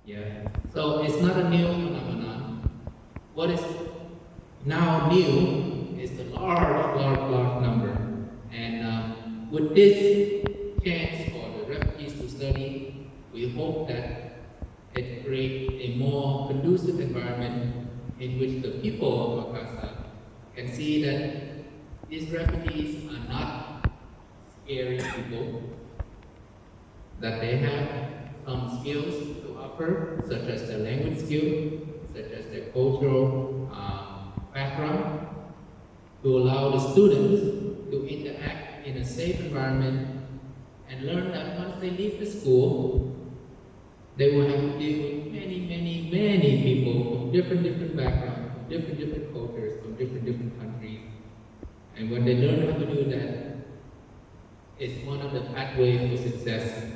Yeah. So it's not a new phenomenon. What is now new is the large number. And with this chance for the refugees to study, we hope that it creates a more conducive environment in which the people of Makassar can see that these refugees are not scary people, that they have some skills to offer, such as their language skill, such as their cultural background, to allow the students to interact in a safe environment and learn that once they leave the school, they will have to deal with many people from different backgrounds, from different cultures, from different countries. And when they learn how to do that, it's one of the pathways for success